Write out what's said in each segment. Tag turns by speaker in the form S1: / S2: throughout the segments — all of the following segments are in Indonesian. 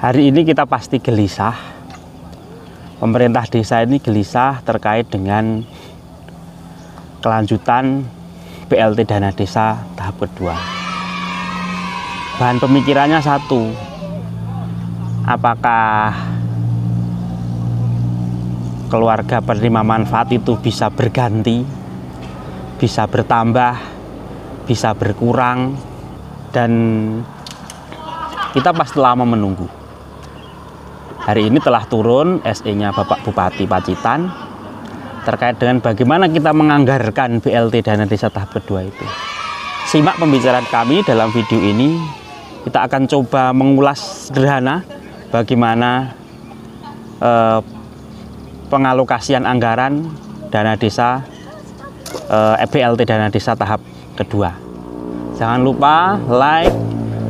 S1: Hari ini kita pasti gelisah. Pemerintah desa ini gelisah terkait dengan kelanjutan BLT dana desa tahap kedua. Bahan pemikirannya satu, apakah keluarga penerima manfaat itu bisa berganti, bisa bertambah, bisa berkurang, dan kita pasti lama menunggu. Hari ini telah turun SE-nya Bapak Bupati Pacitan terkait dengan bagaimana kita menganggarkan BLT dana desa tahap kedua itu. Simak pembicaraan kami dalam video ini. Kita akan coba mengulas sederhana bagaimana pengalokasian anggaran dana desa BLT dana desa tahap kedua. Jangan lupa like,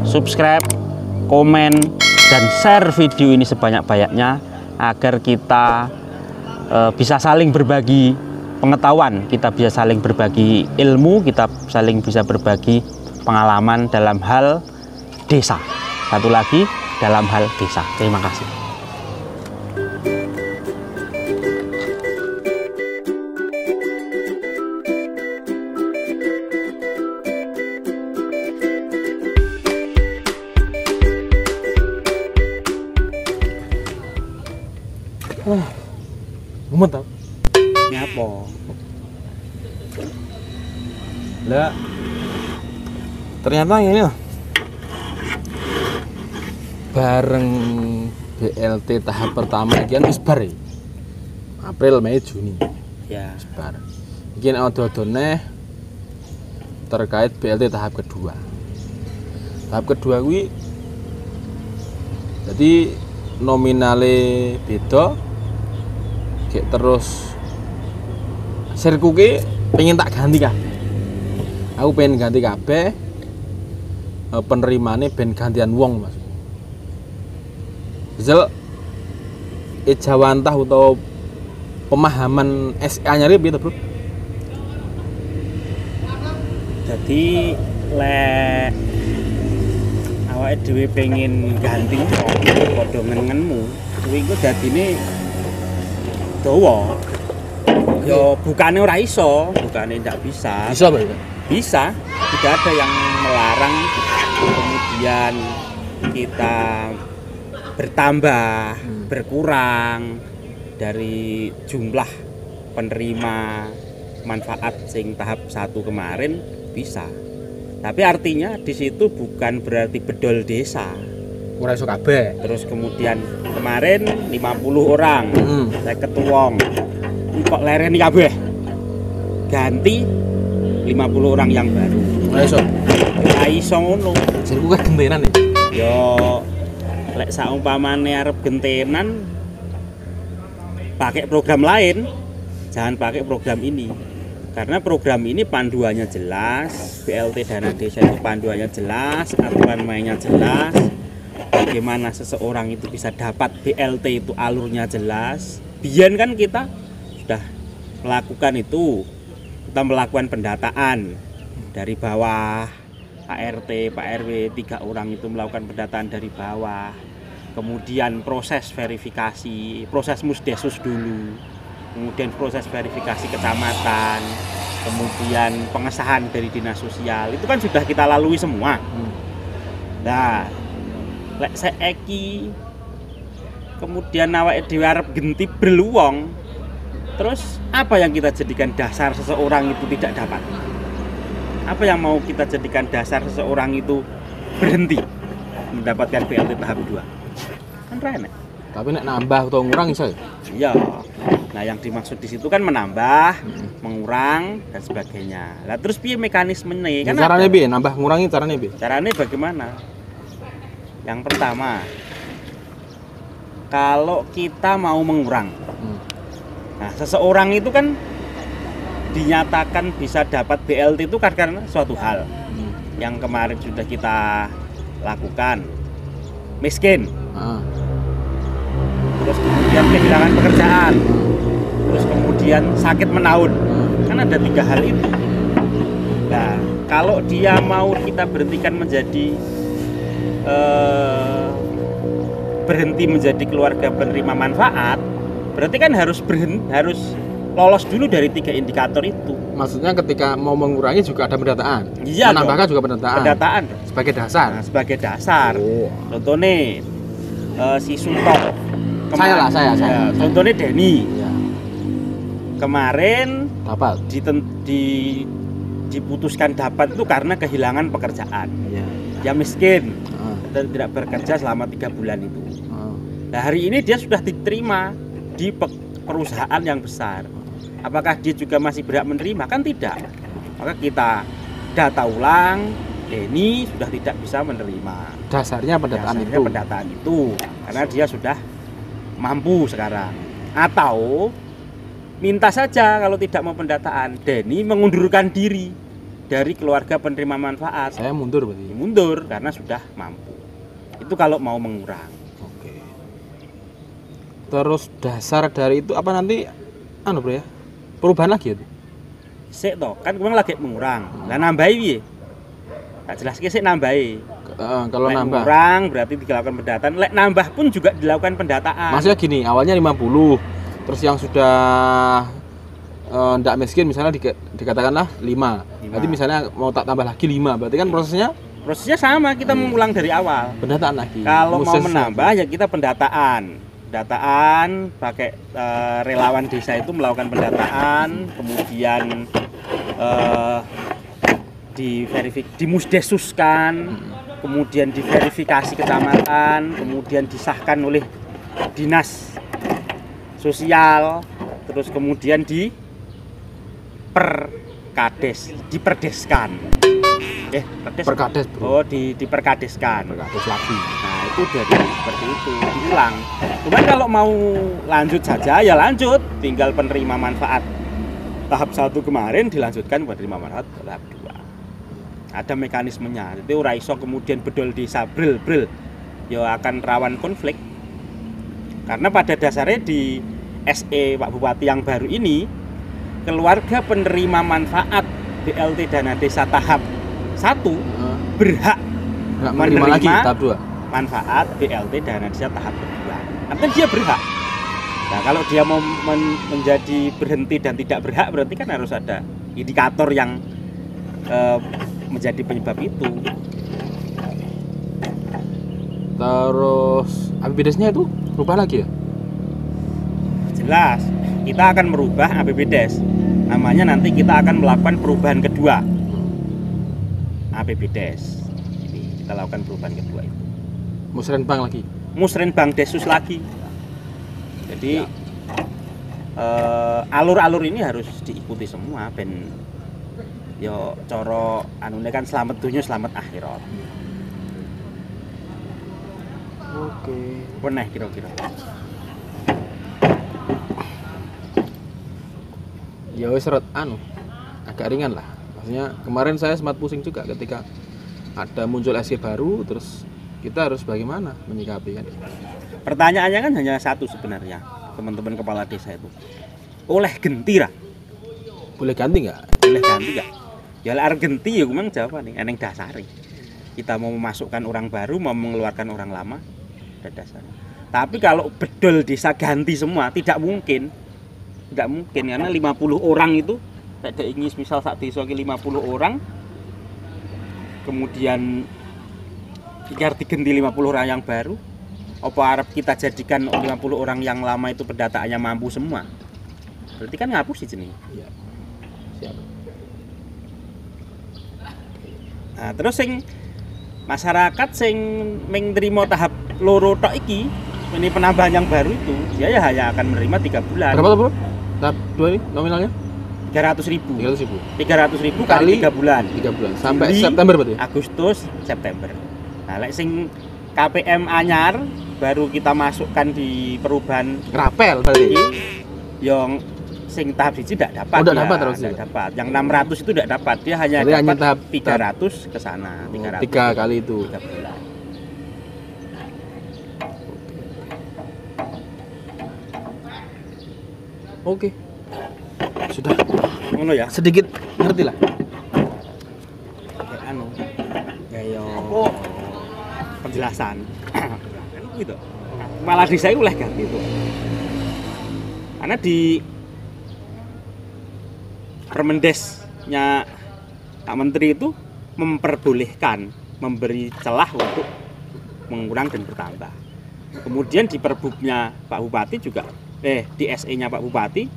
S1: subscribe, komen, dan share video ini sebanyak-banyaknya agar kita bisa saling berbagi pengetahuan, kita bisa saling berbagi ilmu, kita saling bisa berbagi pengalaman dalam hal desa. Satu lagi, dalam hal desa. Terima kasih.
S2: Mumet tau?
S1: Ini apa?
S2: Lah, ternyata ini loh, bareng BLT tahap pertama ini kan bar ya? April, Mei, Juni
S1: Ya.
S2: bar. Ini ada-adanya terkait BLT tahap kedua. Tahap kedua ini jadi nominalnya beda, kayak terus sirku ki pengen tak ganti kabeh. Aku pengen ganti kabeh, penerimane ben gantian wong Mas. Misal ejawantah atau pemahaman SA-nya piye to, Bro?
S1: Jadi lek awake dhewe pengen ganti padha ngenenmu, kuwi iku dadine dawa. Yo bukane ora iso, bukane ndak bisa.
S2: Bisa apa itu?
S1: Bisa, tidak ada yang melarang kemudian kita bertambah, berkurang dari jumlah penerima manfaat sing tahap 1 kemarin bisa. Tapi artinya di situ bukan berarti bedol desa.
S2: Ora iso kabeh.
S1: Terus kemudian kemarin 50 orang, saya ketuwong. Kok lereni kabeh? Ganti 50 orang yang baru.
S2: Ora iso.
S1: Ora iso ngono.
S2: Jenengku kan gentenan ya.
S1: Yo lek saumpamane arep gentenan pakai program lain, jangan pakai program ini. Karena program ini panduannya jelas, BLT dana desa itu panduannya jelas, aturan mainnya jelas, bagaimana seseorang itu bisa dapat BLT itu alurnya jelas. Biyen kan kita sudah melakukan itu, kita melakukan pendataan dari bawah, Pak RT, Pak RW, 3 orang itu melakukan pendataan dari bawah. kemudian proses verifikasi, proses musdesus dulu, kemudian proses verifikasi kecamatan, kemudian pengesahan dari dinas sosial, itu kan sudah kita lalui semua. Nah, lek saiki kemudian awake dhewe arep genti beluwong, terus apa yang kita jadikan dasar seseorang itu tidak dapat? Apa yang mau kita jadikan dasar seseorang itu berhenti mendapatkan BLT tahap 2? Kan rene.
S2: Tapi nek nambah atau ngurang iso ya?
S1: Iya. Nah, yang dimaksud di situ kan menambah, mengurang dan sebagainya. Lah terus piye mekanismenya? Kan
S2: caranya piye? Nambah ngurangi caranya piye?
S1: Caranya bagaimana? Yang pertama, kalau kita mau mengurang. Nah, seseorang itu kan dinyatakan bisa dapat BLT itu karena suatu hal yang kemarin sudah kita lakukan. Miskin. Terus kemudian kehilangan pekerjaan, terus kemudian sakit menahun, kan ada 3 hal itu. Nah, kalau dia mau kita berhentikan menjadi berhenti menjadi keluarga penerima manfaat, berarti kan harus lolos dulu dari 3 indikator itu.
S2: Maksudnya ketika mau mengurangi juga ada pendataan,
S1: iya,
S2: menambahkan juga pendataan sebagai dasar.
S1: Nah, sebagai dasar. Contohnya si Suntok.
S2: Saya.
S1: Contohnya Denny.
S2: Ya.
S1: Kemarin
S2: dapat
S1: diputuskan dapat itu karena kehilangan pekerjaan.
S2: Ya.
S1: Dia miskin dan tidak bekerja selama 3 bulan itu. Nah, hari ini dia sudah diterima di perusahaan yang besar. Apakah dia juga masih berhak menerima? Kan tidak. Maka kita data ulang, Denny sudah tidak bisa menerima.
S2: Dasarnya pendataan
S1: itu karena dia sudah mampu sekarang. Atau minta saja kalau tidak mau pendataan, Denny mengundurkan diri dari keluarga penerima manfaat.
S2: Saya mundur berarti.
S1: Mundur karena sudah mampu. Itu kalau mau mengurang.
S2: Oke. Terus dasar dari itu apa nanti bro ya? Perubahan lagi itu.
S1: Sik toh, kan memang lagi mengurang. Lah nambahi piye? Tak jelas sik nambahi.
S2: Kalau
S1: lek
S2: nambah
S1: kurang berarti dilakukan pendataan. Lek nambah pun juga dilakukan pendataan.
S2: Maksudnya gini, awalnya 50, terus yang sudah ndak miskin misalnya dikatakanlah 5. Berarti misalnya mau tak tambah lagi 5, berarti kan prosesnya
S1: sama, kita mengulang dari awal.
S2: Pendataan lagi.
S1: Kalau mau menambah ya kita pendataan pakai relawan desa itu melakukan pendataan, kemudian dimusdesuskan, kemudian diverifikasi kecamatan, kemudian disahkan oleh dinas sosial, terus kemudian diperdeskan.
S2: Perkades, bro.
S1: Diperkadeskan.
S2: Perkades lagi.
S1: Nah, itu jadi seperti itu, diulang. Cuman kalau mau lanjut saja ya lanjut, tinggal penerima manfaat tahap 1 kemarin dilanjutkan penerima manfaat tahap 2. Ada mekanismenya. Jadi ora iso kemudian bedol desa bril ya akan rawan konflik. Karena pada dasarnya di SE Pak Bupati yang baru ini, keluarga penerima manfaat BLT dana desa tahap 1 berhak menerima lagi tahap 2 manfaat BLT dana desa tahap 2. Artinya dia berhak. Nah, kalau dia mau menjadi berhenti dan tidak berhak, berarti kan harus ada indikator yang menjadi penyebab itu.
S2: Terus APBDes-nya itu berubah lagi ya?
S1: Jelas, kita akan merubah APBDes. Namanya nanti kita akan melakukan perubahan kedua. APBDes. Ini kita lakukan perubahan kedua itu.
S2: Musrenbang lagi.
S1: Musrenbang Desus lagi. Jadi alur-alur ini harus diikuti semua ben yo coro anune kan selamat dunia selamat akhirat.
S2: Oke.
S1: Weneh kira-kira.
S2: Ya wis agak ringan lah. Maksudnya kemarin saya sempat pusing juga ketika ada muncul SK baru, terus kita harus bagaimana menyikapi kan?
S1: Pertanyaannya kan hanya satu sebenarnya, teman-teman kepala desa itu. Oleh genti ra?
S2: Boleh ganti nggak?
S1: Boleh ganti nggak? Ya arep genti ya memang jawaban nih, eneng dasari. Kita mau memasukkan orang baru, mau mengeluarkan orang lama, pada dasarnya. Tapi kalau bedol desa ganti semua tidak mungkin. Tidak mungkin karena 50 orang itu ada ingin misal saat desa 50 orang kemudian jika diganti 50 orang yang baru apa arep kita jadikan 50 orang yang lama itu pendataannya mampu semua berarti kan ngapus sih jenis.
S2: Iya. Siap.
S1: Nah, terus sing masyarakat sing menerima tahap loro tok iki ini penambahan yang baru itu dia ya hanya akan menerima 3 bulan.
S2: Berapa tuh bro? Tahap 2 ini nominalnya?
S1: 300.000.
S2: 300.000
S1: kali 3 bulan.
S2: 3 bulan sampai
S1: Juli,
S2: September berarti?
S1: Agustus, September. Nah, lek sing KPM anyar baru kita masukkan di perubahan
S2: Rapel berarti.
S1: Yang sing tahap 1 tidak dapat.
S2: Oh, tidak dapat terus.
S1: Tidak dapat. Yang 600 itu tidak dapat. Dia hanya
S2: jadi
S1: dapat
S2: hanya tahap
S1: 300 ke sana, 300.
S2: 3 kali itu.
S1: 3 bulan.
S2: Oke. Sudah
S1: Ngono ya.
S2: sedikit ngerti lah.
S1: Kayak anu. Kayak penjelasan. Kan gitu. Malah di saya oleh ganti itu. Karena di Permendesnya Pak Menteri itu memperbolehkan memberi celah untuk mengurang dan bertambah. Kemudian di Perbubnya Pak Bupati juga di SE-nya Pak Bupati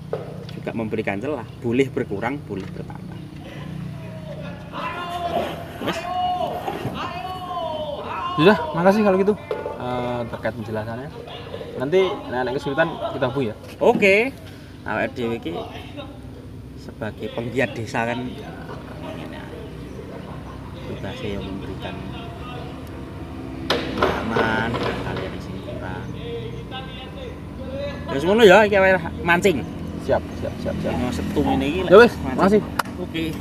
S1: juga memberikan celah, boleh berkurang, boleh bertambah. Mas?
S2: Sudah, makasih kalau gitu terkait penjelasannya. Nanti nek kesulitan kita hubungi ya.
S1: Oke. Awake dhewe iki sebagai penggiat desa kan tugasnya yang memberikan pengalaman kalian di sini kurang. Terus ngono ya iki awake mancing.
S2: Siap.
S1: Mau setum ini iki.
S2: Ya wis, makasih.
S1: Oke.